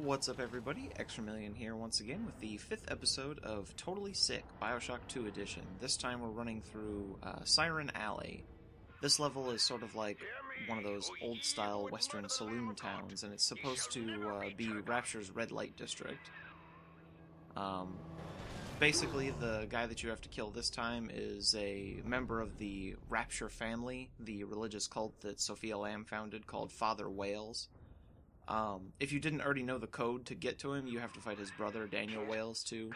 What's up everybody, Extramillion here once again with the 5th episode of Totally Sick, Bioshock 2 Edition. This time we're running through Siren Alley. This level is sort of like one of those old-style western saloon towns, and it's supposed to be Rapture's red light district. Basically, the guy that you have to kill this time is a member of the Rapture family, the religious cult that Sophia Lamb founded called Father Wales. If you didn't already know the code to get to him, you have to fight his brother, Daniel Wales, too.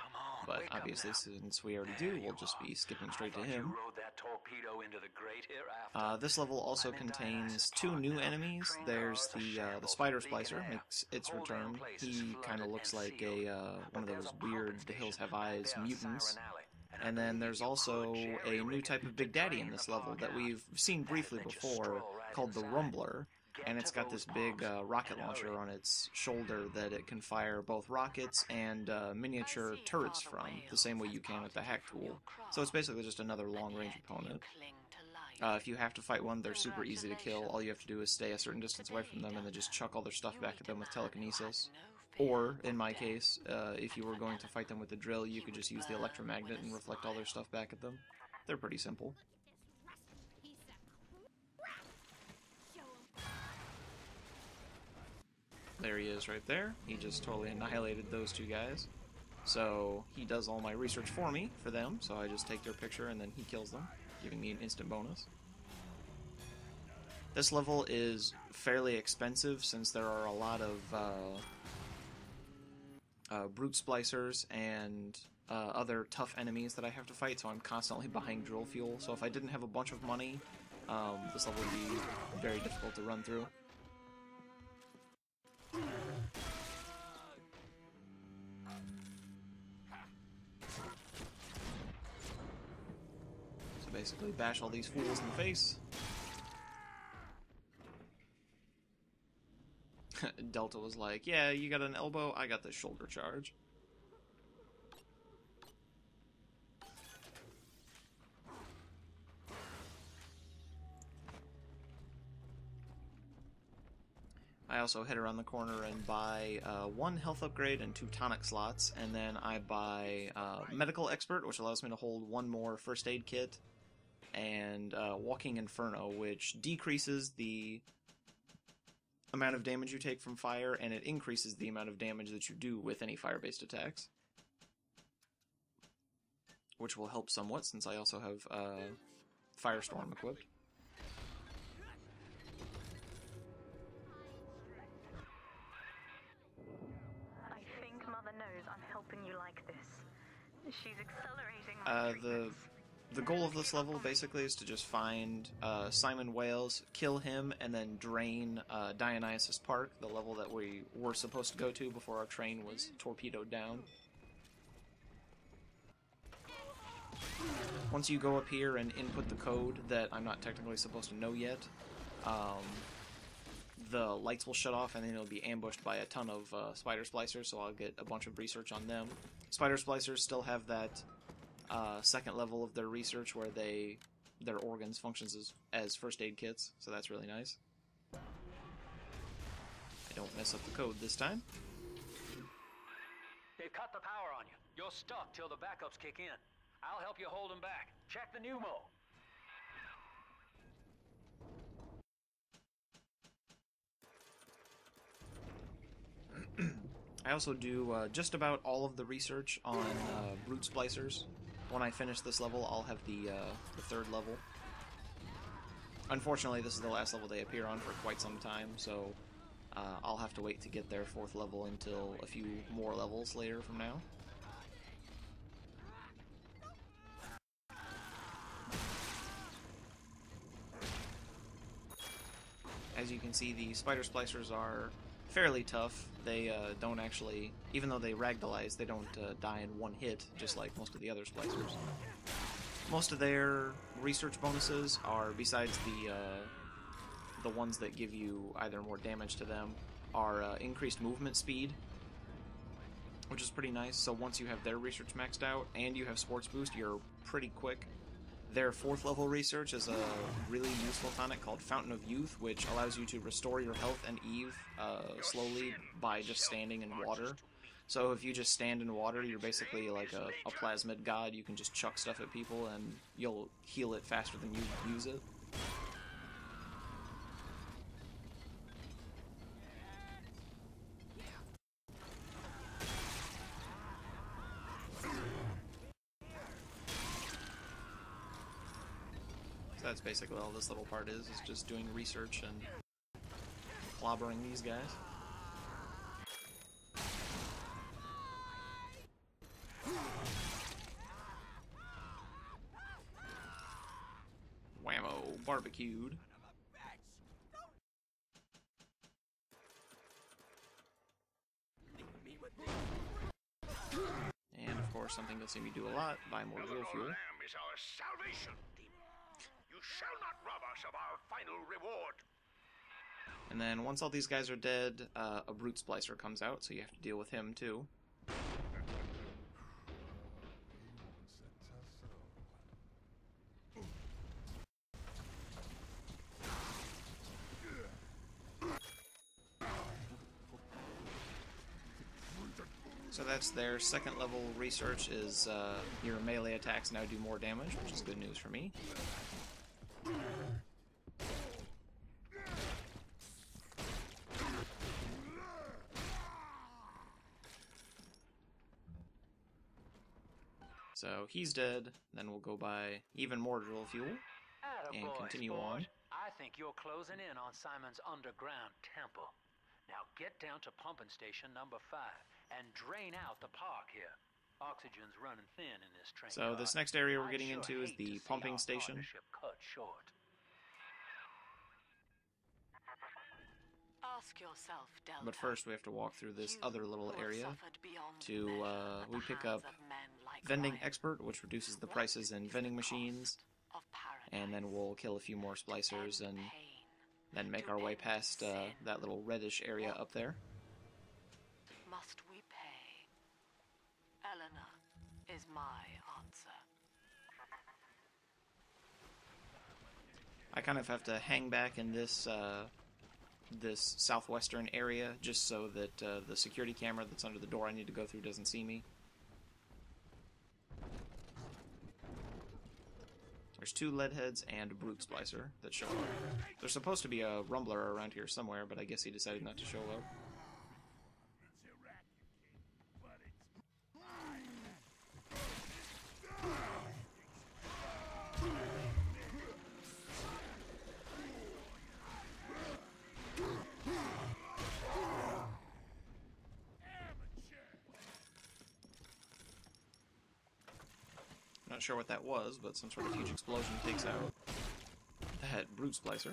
But obviously, since we already do, we'll just be skipping straight to him. This level also contains two new enemies. There's the Spider Splicer, makes its return. He kind of looks like one of those weird The Hills Have Eyes mutants. And then there's also a new type of Big Daddy in this level that we've seen briefly before, called the Rumbler. And it's got this big rocket launcher on its shoulder that it can fire both rockets and miniature turrets from, the same way you can with the hack tool. So it's basically just another long-range opponent. If you have to fight one, they're super easy to kill. All you have to do is stay a certain distance away from them and then just chuck all their stuff back at them with telekinesis. Or, in my case, if you were going to fight them with the drill, you could just use the electromagnet and reflect all their stuff back at them. They're pretty simple. There he is right there. He just totally annihilated those two guys. So he does all my research for me, for them, so I just take their picture and then he kills them, giving me an instant bonus. This level is fairly expensive since there are a lot of brute splicers and other tough enemies that I have to fight, so I'm constantly buying drill fuel. So if I didn't have a bunch of money, this level would be very difficult to run through. So basically bash all these fools in the face. Delta was like, yeah, you got an elbow, I got the shoulder charge. I also hit around the corner and buy one health upgrade and 2 tonic slots, and then I buy Medical Expert, which allows me to hold one more first aid kit, and Walking Inferno, which decreases the amount of damage you take from fire, and it increases the amount of damage that you do with any fire-based attacks. Which will help somewhat, since I also have Firestorm equipped. Knows I'm helping you like this. She's accelerating the goal of this level basically is to just find Simon Wales, kill him, and then drain Dionysus Park, the level that we were supposed to go to before our train was torpedoed down. Once you go up here and input the code that I'm not technically supposed to know yet, the lights will shut off and then it'll be ambushed by a ton of Spider Splicers, so I'll get a bunch of research on them. Spider Splicers still have that second level of their research where their organs functions as first aid kits, so that's really nice. I don't mess up the code this time. They've cut the power on you. You're stuck till the backups kick in. I'll help you hold them back. Check the pneumo. I also do just about all of the research on brute splicers. When I finish this level, I'll have the 3rd level. Unfortunately, this is the last level they appear on for quite some time, so I'll have to wait to get their 4th level until a few more levels later from now. As you can see, the Spider Splicers are fairly tough. They don't actually, even though they ragdollize, they don't die in one hit, just like most of the other Splicers. Most of their research bonuses are, besides the ones that give you either more damage to them, are increased movement speed, which is pretty nice. So once you have their research maxed out, and you have Sports Boost, you're pretty quick. Their 4th level research is a really useful tonic called Fountain of Youth, which allows you to restore your health and Eve slowly by just standing in water. So if you just stand in water, you're basically like a plasmid god. You can just chuck stuff at people and you'll heal it faster than you use it. So that's basically all this little part is just doing research and clobbering these guys. Whammo, barbecued. And of course, something you'll see me do a lot, buy more drill fuel. Is our salvation, demon. You shall not rob us of our final reward. And then once all these guys are dead, a brute splicer comes out, so you have to deal with him too. So that's their 2nd level research, is your melee attacks now do more damage, which is good news for me. So he's dead, then we'll go buy even more drill fuel and continue on. I think you're closing in on Simon's underground temple. Now get down to pumping station number 5 and drain out the park here. Oxygen's running thin in this train. So this next area we're getting into is the pumping station. Cut short. Ask yourself, Delta. But first we have to walk through this other little area to, we pick up Vending Expert, which reduces the prices in vending machines, and then we'll kill a few more splicers and then make our way past that little reddish area up there. Must we pay? Eleanor is my answer. I kind of have to hang back in this this southwestern area just so that the security camera that's under the door I need to go through doesn't see me. There's 2 lead heads and a brute splicer that show up. There's supposed to be a rumbler around here somewhere, but I guess he decided not to show up. Not sure what that was, but some sort of huge explosion takes out that brute splicer.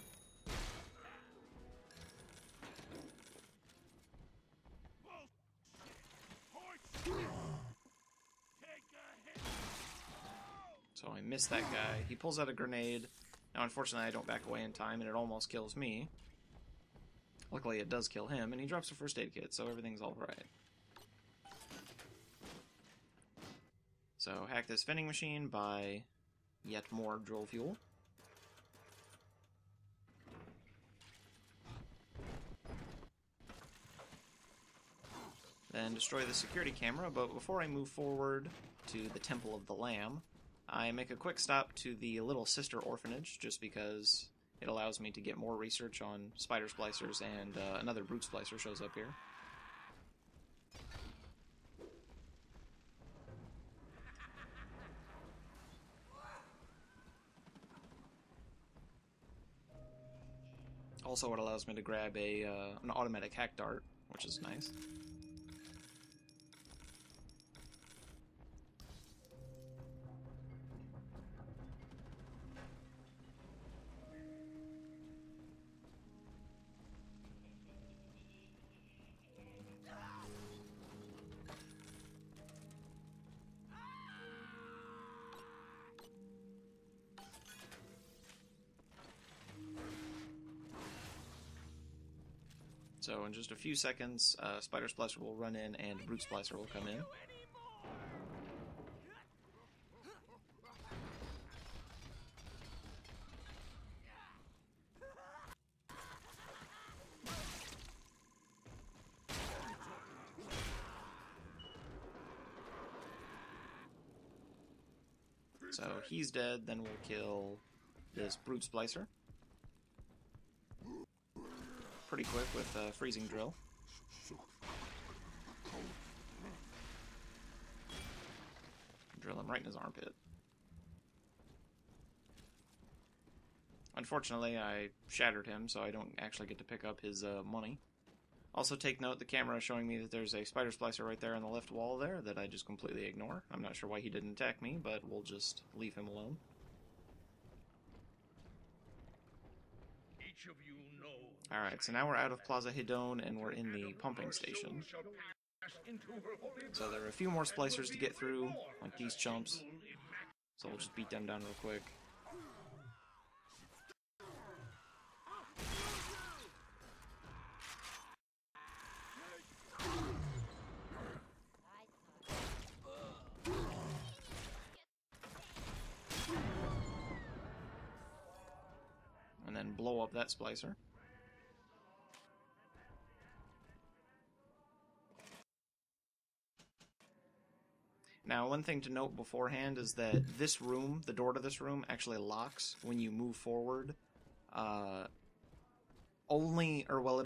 So I missed that guy. He pulls out a grenade. Now unfortunately I don't back away in time and it almost kills me. Luckily it does kill him, and he drops a first aid kit, so everything's alright. So hack this vending machine, buy yet more drill fuel. Then destroy the security camera, but before I move forward to the Temple of the Lamb, I make a quick stop to the Little Sister Orphanage, just because it allows me to get more research on spider splicers, and another brute splicer shows up here. Also, it allows me to grab an automatic hack dart, which is nice. So in just a few seconds, Spider Splicer will run in and Brute Splicer will come in. So he's dead, then we'll kill this brute splicer. Pretty quick with a freezing drill. Drill him right in his armpit. Unfortunately, I shattered him, so I don't actually get to pick up his money. Also, take note, the camera is showing me that there's a spider splicer right there on the left wall there that I just completely ignore. I'm not sure why he didn't attack me, but we'll just leave him alone. Alright, so now we're out of Plaza Hidone and we're in the pumping station. So there are a few more splicers to get through, like these chumps. So we'll just beat them down real quick. And then blow up that splicer. Now, one thing to note beforehand is that this room, the door to this room, actually locks when you move forward. It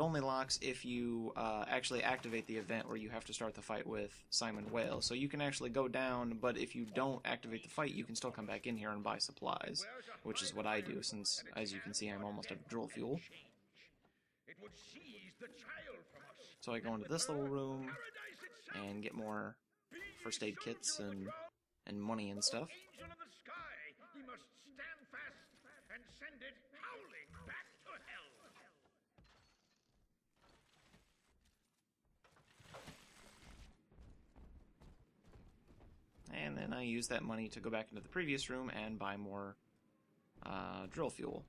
only locks if you actually activate the event where you have to start the fight with Simon Whale. So you can actually go down, but if you don't activate the fight, you can still come back in here and buy supplies, which is what I do, since, as you can see, I'm almost out of drill fuel. So I go into this little room and get more first aid kits and money and stuff. And then I use that money to go back into the previous room and buy more drill fuel.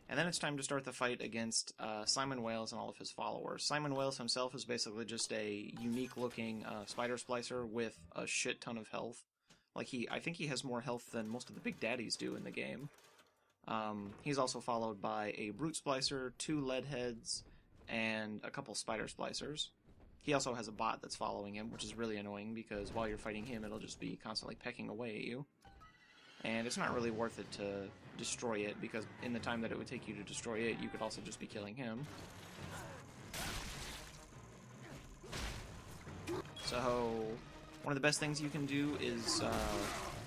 And then it's time to start the fight against Simon Wales and all of his followers. Simon Wales himself is basically just a unique-looking spider splicer with a shit ton of health. Like, I think he has more health than most of the big daddies do in the game. He's also followed by a brute splicer, 2 lead heads, and a couple spider splicers. He also has a bot that's following him, which is really annoying because while you're fighting him, it'll just be constantly pecking away at you. And it's not really worth it to destroy it, because in the time that it would take you to destroy it, you could also just be killing him. So, one of the best things you can do is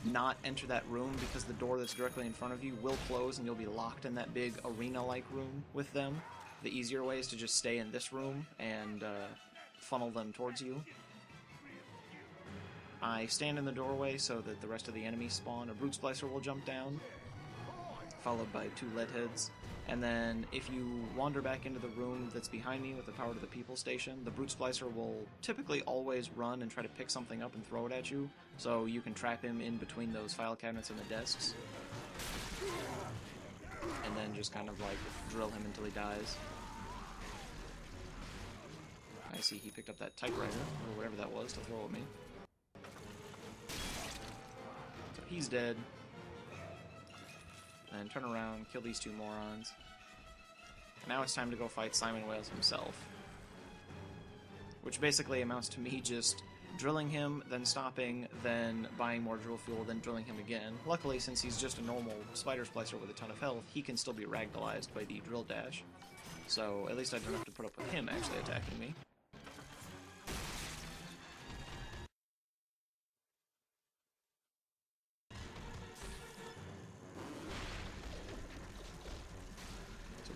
not enter that room, because the door that's directly in front of you will close and you'll be locked in that big arena-like room with them. The easier way is to just stay in this room and funnel them towards you. I stand in the doorway so that the rest of the enemies spawn. A brute splicer will jump down, followed by 2 lead heads. And then if you wander back into the room that's behind me with the power to the people station, the brute splicer will typically always run and try to pick something up and throw it at you, so you can trap him in between those file cabinets and the desks. And then just kind of like drill him until he dies. I see he picked up that typewriter, or whatever that was, to throw at me. So he's dead. And turn around, kill these 2 morons. And now it's time to go fight Simon Wales himself. Which basically amounts to me just drilling him, then stopping, then buying more drill fuel, then drilling him again. Luckily, since he's just a normal spider splicer with a ton of health, he can still be ragdollized by the drill dash. So at least I don't have to put up with him actually attacking me.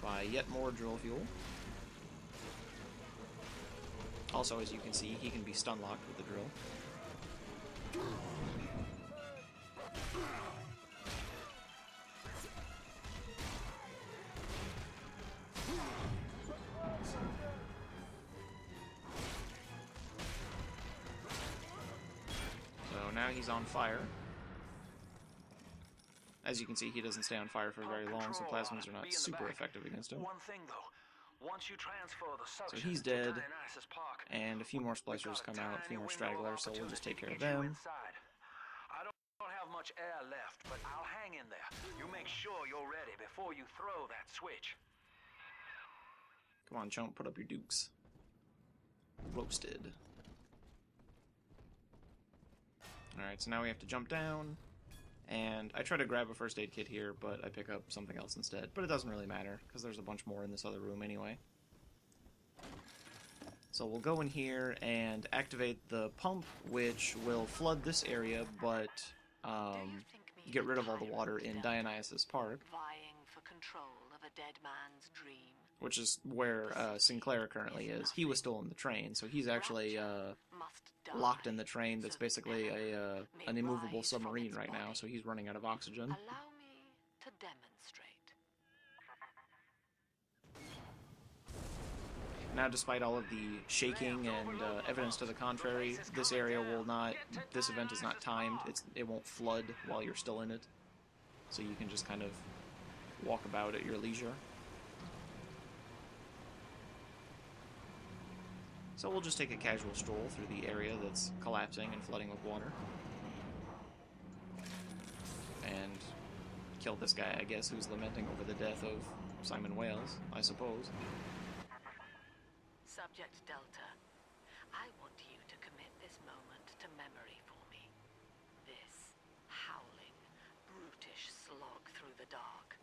Buy yet more drill fuel. Also, as you can see, he can be stun locked with the drill. So now he's on fire. As you can see, he doesn't stay on fire for very long, so plasmids are not super effective against him. So he's dead, and a few more splicers come out, a few more stragglers, so we'll just take care of them. I don't have much air left, but I'll hang in there. You make sure you're ready before you throw that switch. Come on, chump, put up your dukes. Roasted. Alright, so now we have to jump down, And I try to grab a first aid kit here, but I pick up something else instead. But it doesn't really matter, because there's a bunch more in this other room anyway. So we'll go in here and activate the pump, which will flood this area, but get rid of all the water in Dionysus Park, vying for control of a dead man's dream. which is where Sinclair currently is. He was still in the train, so he's actually locked in the train that's basically an immovable submarine right now, so he's running out of oxygen. Allow me to demonstrate. Now, despite all of the shaking and evidence to the contrary, this area will not, this event is not timed. It won't flood while you're still in it, so you can just kind of walk about at your leisure. So we'll just take a casual stroll through the area that's collapsing and flooding with water. And kill this guy, I guess, who's lamenting over the death of Simon Wales, I suppose. Subject Delta, I want you to commit this moment to memory for me. This howling, brutish slog through the dark.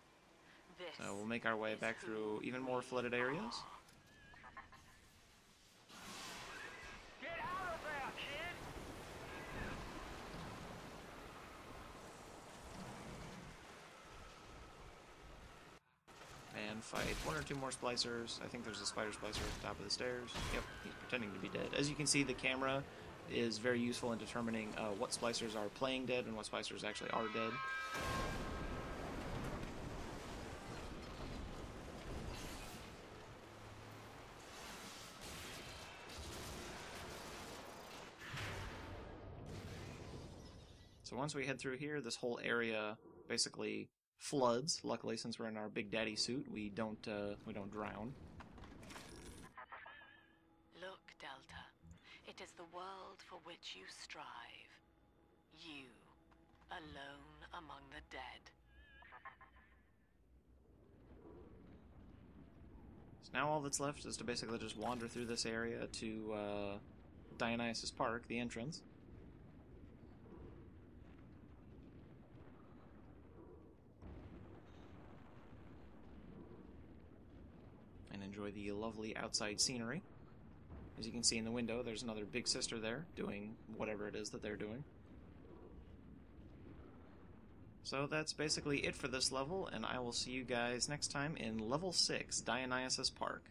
This So we'll make our way back through even more flooded areas. Get out of there, kid! And fight one or two more splicers. I think there's a spider splicer at the top of the stairs. Yep, he's pretending to be dead. As you can see, the camera is very useful in determining what splicers are playing dead and what splicers actually are dead. So once we head through here, this whole area basically floods. Luckily, since we're in our Big Daddy suit, we don't drown. Look, Delta. It is the world for which you strive. You, alone among the dead. So now all that's left is to basically just wander through this area to Dionysus Park, the entrance. And enjoy the lovely outside scenery. As you can see in the window, there's another big sister there, doing whatever it is that they're doing. So that's basically it for this level, and I will see you guys next time in Level 6, Dionysus Park.